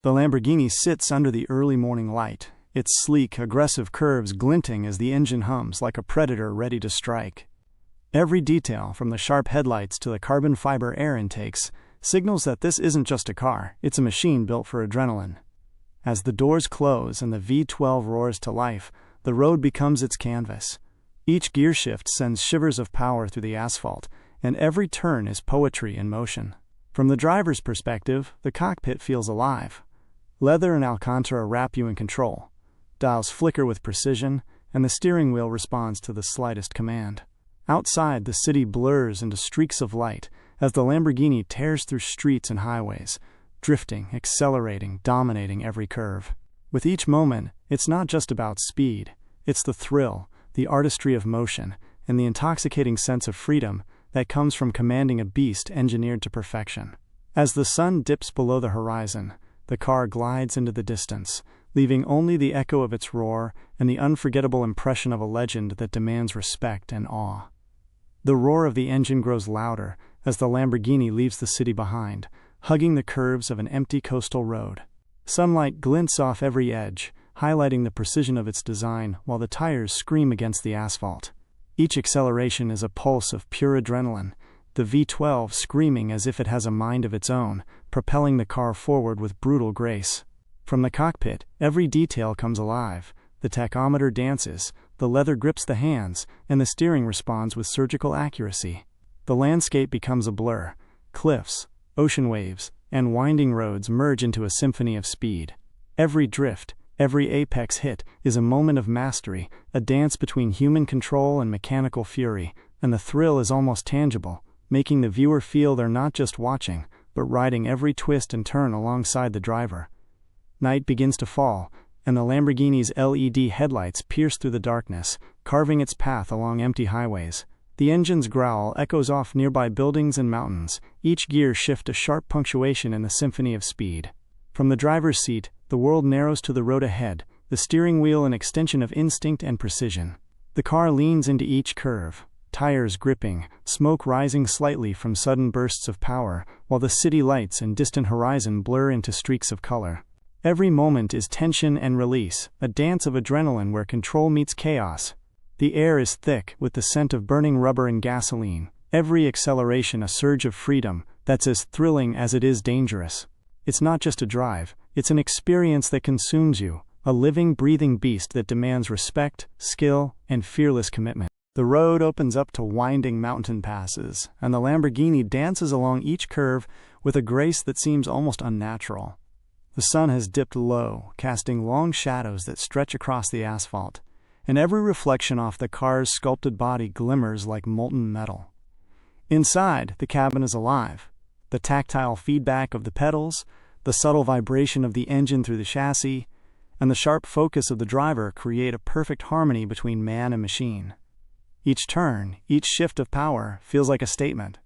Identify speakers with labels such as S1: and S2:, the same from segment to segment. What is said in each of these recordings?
S1: The Lamborghini sits under the early morning light, its sleek, aggressive curves glinting as the engine hums like a predator ready to strike. Every detail, from the sharp headlights to the carbon fiber air intakes, signals that this isn't just a car, it's a machine built for adrenaline. As the doors close and the V12 roars to life, the road becomes its canvas. Each gear shift sends shivers of power through the asphalt, and every turn is poetry in motion. From the driver's perspective, the cockpit feels alive. Leather and Alcantara wrap you in control. Dials flicker with precision, and the steering wheel responds to the slightest command. Outside, the city blurs into streaks of light as the Lamborghini tears through streets and highways, drifting, accelerating, dominating every curve. With each moment, it's not just about speed. It's the thrill, the artistry of motion, and the intoxicating sense of freedom that comes from commanding a beast engineered to perfection. As the sun dips below the horizon, the car glides into the distance, leaving only the echo of its roar and the unforgettable impression of a legend that demands respect and awe. The roar of the engine grows louder as the Lamborghini leaves the city behind, hugging the curves of an empty coastal road. Sunlight glints off every edge, highlighting the precision of its design while the tires scream against the asphalt. Each acceleration is a pulse of pure adrenaline, the V12 screaming as if it has a mind of its own, propelling the car forward with brutal grace. From the cockpit, every detail comes alive. The tachometer dances, the leather grips the hands, and the steering responds with surgical accuracy. The landscape becomes a blur. Cliffs, ocean waves, and winding roads merge into a symphony of speed. Every drift, every apex hit is a moment of mastery, a dance between human control and mechanical fury, and the thrill is almost tangible, making the viewer feel they're not just watching, but riding every twist and turn alongside the driver. Night begins to fall, and the Lamborghini's LED headlights pierce through the darkness, carving its path along empty highways. The engine's growl echoes off nearby buildings and mountains, each gear shift a sharp punctuation in the symphony of speed. From the driver's seat, the world narrows to the road ahead, the steering wheel an extension of instinct and precision. The car leans into each curve, tires gripping, smoke rising slightly from sudden bursts of power, while the city lights and distant horizon blur into streaks of color. Every moment is tension and release, a dance of adrenaline where control meets chaos. The air is thick with the scent of burning rubber and gasoline, every acceleration a surge of freedom that's as thrilling as it is dangerous. It's not just a drive, it's an experience that consumes you, a living, breathing beast that demands respect, skill, and fearless commitment. The road opens up to winding mountain passes, and the Lamborghini dances along each curve with a grace that seems almost unnatural. The sun has dipped low, casting long shadows that stretch across the asphalt, and every reflection off the car's sculpted body glimmers like molten metal. Inside, the cabin is alive. The tactile feedback of the pedals, the subtle vibration of the engine through the chassis, and the sharp focus of the driver create a perfect harmony between man and machine. Each turn, each shift of power feels like a statement.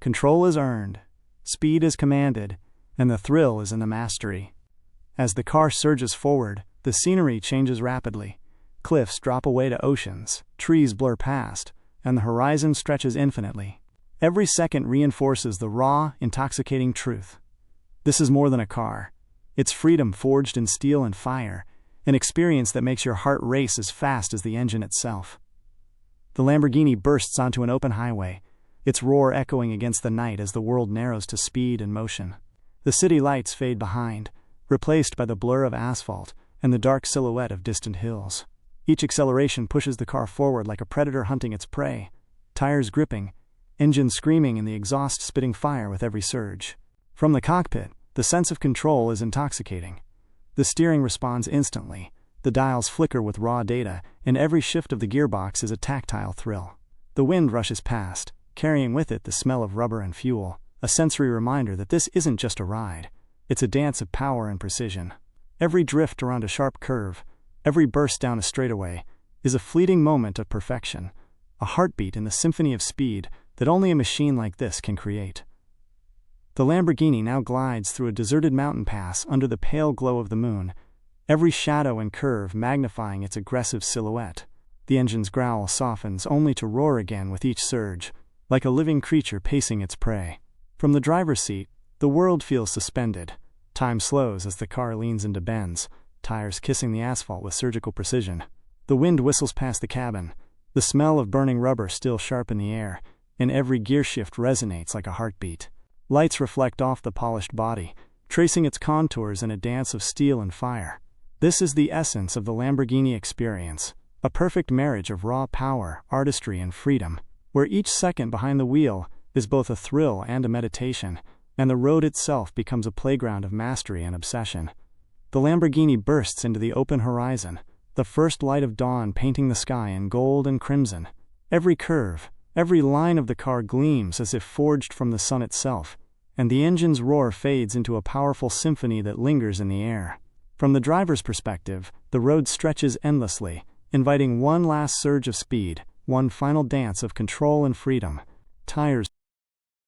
S1: Control is earned, speed is commanded, and the thrill is in the mastery. As the car surges forward, the scenery changes rapidly. Cliffs drop away to oceans, trees blur past, and the horizon stretches infinitely. Every second reinforces the raw, intoxicating truth. This is more than a car. It's freedom forged in steel and fire, an experience that makes your heart race as fast as the engine itself. The Lamborghini bursts onto an open highway, its roar echoing against the night as the world narrows to speed and motion. The city lights fade behind, replaced by the blur of asphalt and the dark silhouette of distant hills. Each acceleration pushes the car forward like a predator hunting its prey, tires gripping, engine screaming, and the exhaust spitting fire with every surge. From the cockpit, the sense of control is intoxicating. The steering responds instantly, the dials flicker with raw data, and every shift of the gearbox is a tactile thrill. The wind rushes past, carrying with it the smell of rubber and fuel, a sensory reminder that this isn't just a ride. It's a dance of power and precision. Every drift around a sharp curve, every burst down a straightaway, is a fleeting moment of perfection, a heartbeat in the symphony of speed that only a machine like this can create. The Lamborghini now glides through a deserted mountain pass under the pale glow of the moon, every shadow and curve magnifying its aggressive silhouette. The engine's growl softens only to roar again with each surge, like a living creature pacing its prey. From the driver's seat, the world feels suspended. Time slows as the car leans into bends, tires kissing the asphalt with surgical precision. The wind whistles past the cabin, the smell of burning rubber still sharp in the air, and every gear shift resonates like a heartbeat. Lights reflect off the polished body, tracing its contours in a dance of steel and fire. This is the essence of the Lamborghini experience, a perfect marriage of raw power, artistry, and freedom, where each second behind the wheel is both a thrill and a meditation, and the road itself becomes a playground of mastery and obsession. The Lamborghini bursts into the open horizon, the first light of dawn painting the sky in gold and crimson. Every curve, every line of the car gleams as if forged from the sun itself, and the engine's roar fades into a powerful symphony that lingers in the air. From the driver's perspective, the road stretches endlessly, inviting one last surge of speed, one final dance of control and freedom. Tires